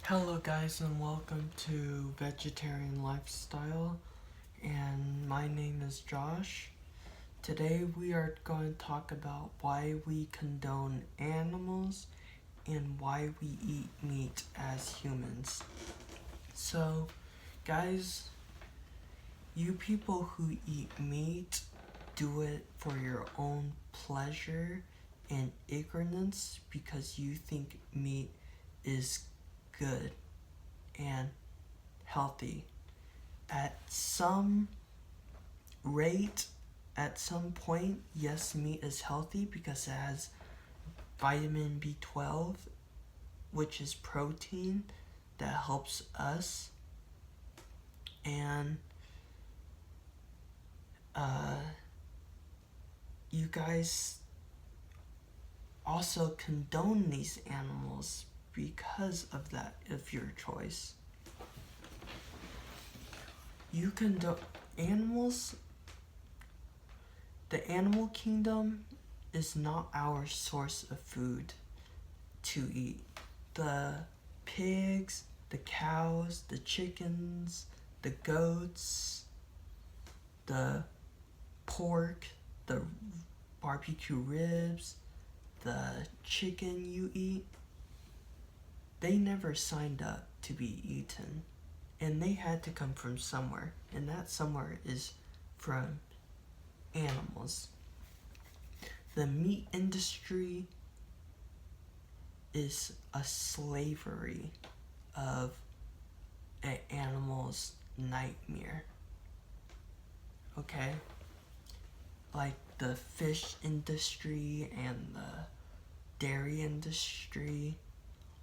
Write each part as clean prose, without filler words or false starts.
Hello guys and welcome to Vegetarian Lifestyle, and my name is Josh. Today we are going to talk about why we condone animals and why we eat meat as humans. So guys, you people who eat meat do it for your own pleasure and ignorance because you think meat is good and healthy. At some rate, at some point, yes, meat is healthy because it has vitamin B12, which is protein that helps us. And you guys also condone these animals because of your choice. You condone animals. The animal kingdom is not our source of food to eat. The pigs, the cows, the chickens, the goats, the pork, the barbecue ribs, the chicken you eat, they never signed up to be eaten. And they had to come from somewhere. And that somewhere is from animals. The meat industry is a slavery of an animal's nightmare. Okay? Like the fish industry and the dairy industry,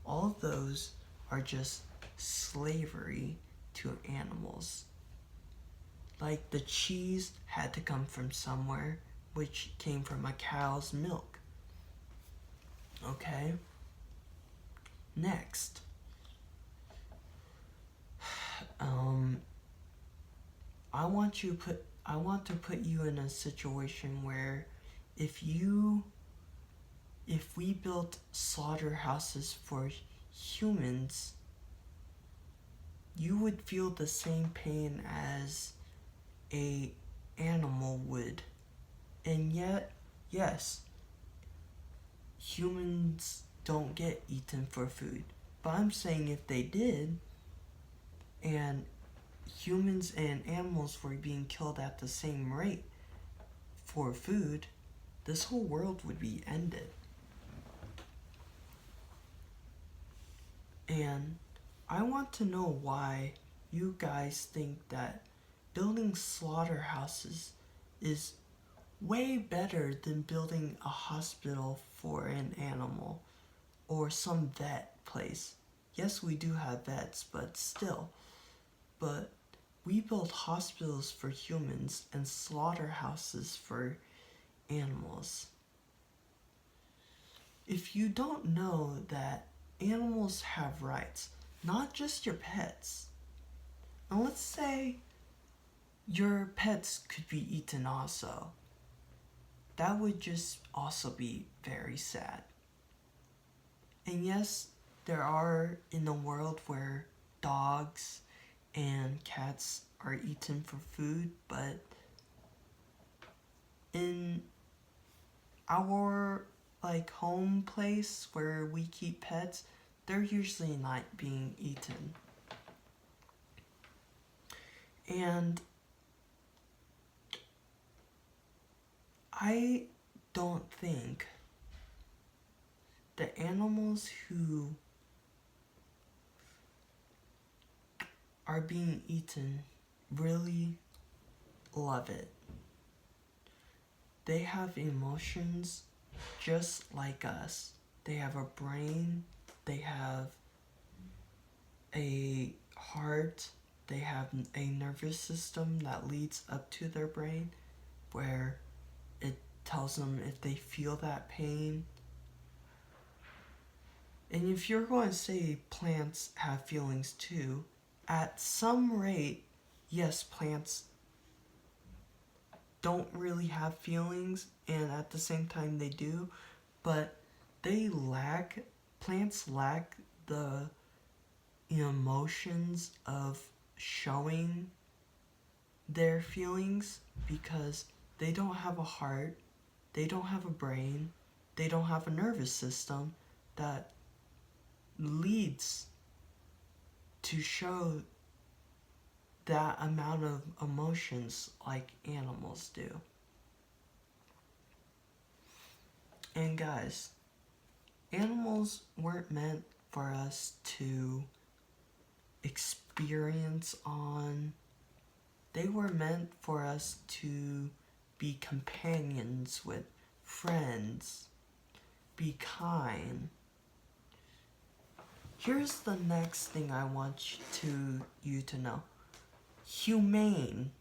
all of those are just slavery to animals. Like the cheese had to come from somewhere, which came from a cow's milk. Okay? Next. I want to put you in a situation where if we built slaughterhouses for humans, you would feel the same pain as a animal would. And yet, yes, humans don't get eaten for food. But I'm saying if they did, and humans and animals were being killed at the same rate for food, this whole world would be ended. And I want to know why you guys think that building slaughterhouses is way better than building a hospital for an animal or some vet place. Yes, we do have vets, but still. But we build hospitals for humans and slaughterhouses for animals. If you don't know that animals have rights, not just your pets. And let's say your pets could be eaten also. That would just also be very sad. And yes, there are in the world where dogs and cats are eaten for food, but in our home place where we keep pets, they're usually not being eaten. And I don't think the animals who are being eaten really love it. They have emotions just like us. They have a brain, they have a heart, they have a nervous system that leads up to their brain where it tells them if they feel that pain. And if you're going to say plants have feelings too, at some rate, yes, plants don't really have feelings, and at the same time they do, but plants lack the emotions of showing their feelings because they don't have a heart, they don't have a brain, they don't have a nervous system that leads to show that amount of emotions like animals do. And guys, animals weren't meant for us to experience on. They were meant for us to be companions with, friends, be kind. Here's the next thing I want you to know. Humane.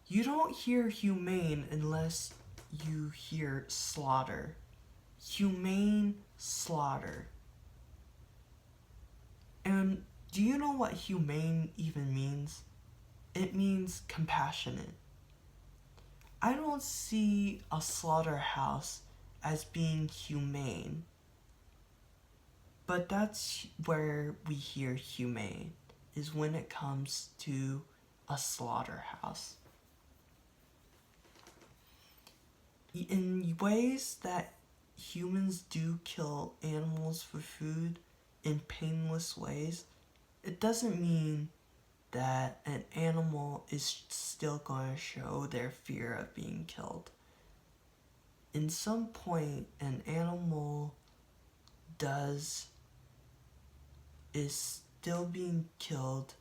You don't hear humane unless you hear slaughter. Humane slaughter. And do you know what humane even means? It means compassionate. I don't see a slaughterhouse as being humane, but that's where we hear humane, is when it comes to a slaughterhouse. In ways that humans do kill animals for food in painless ways, it doesn't mean that an animal is still going to show their fear of being killed. In some point, an animal is still being killed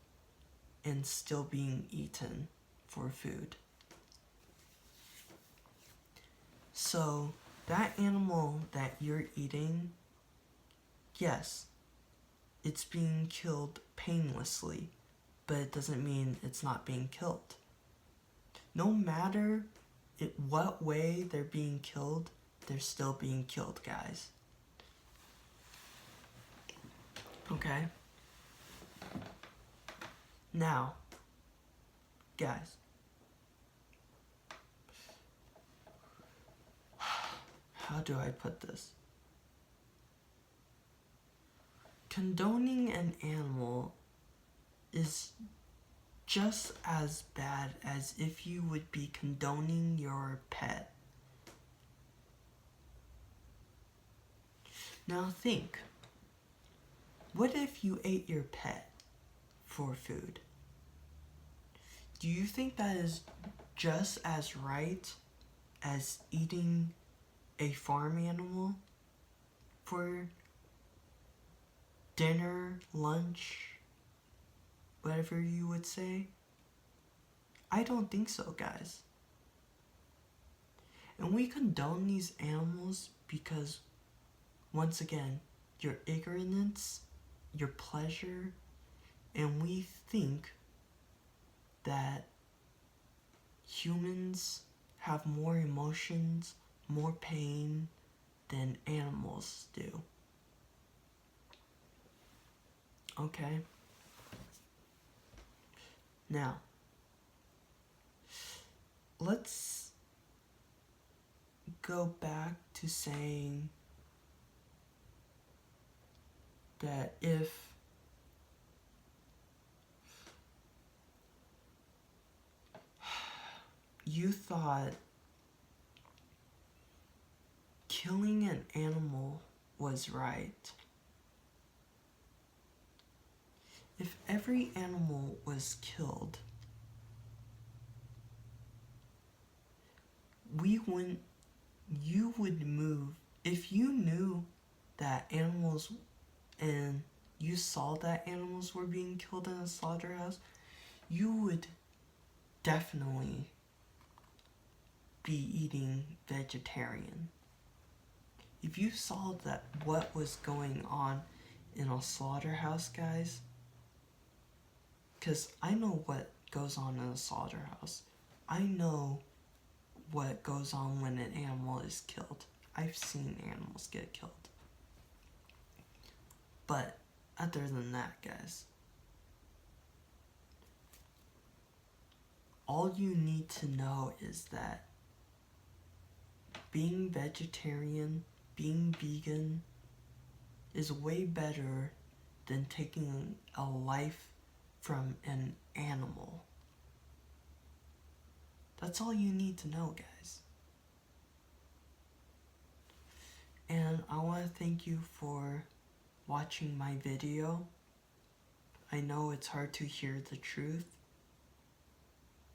and still being eaten for food. So that animal that you're eating, yes, it's being killed painlessly, but it doesn't mean it's not being killed. No matter what way they're being killed, they're still being killed, guys. Okay? Now, guys, how do I put this? Condoning an animal is just as bad as if you would be condoning your pet. Now think, what if you ate your pet for food? Do you think that is just as right as eating a farm animal for dinner, lunch, whatever you would say? I don't think so, guys. And we condone these animals because, once again, your ignorance, your pleasure, and we think that humans have more emotions, more pain than animals do. Okay? Now, let's go back to saying that if you thought killing an animal was right, if every animal was killed, you would move. If you knew that animals, and you saw that animals were being killed in a slaughterhouse, you would definitely be eating vegetarian. If you saw that what was going on in a slaughterhouse, guys, because I know what goes on in a slaughterhouse. I know what goes on when an animal is killed. I've seen animals get killed. But other than that, guys, all you need to know is that being vegetarian, being vegan, is way better than taking a life from an animal. That's all you need to know, guys. And I want to thank you for watching my video. I know it's hard to hear the truth.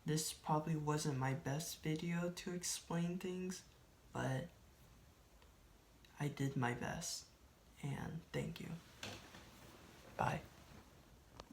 This probably wasn't my best video to explain things, but I did my best. And thank you. Bye.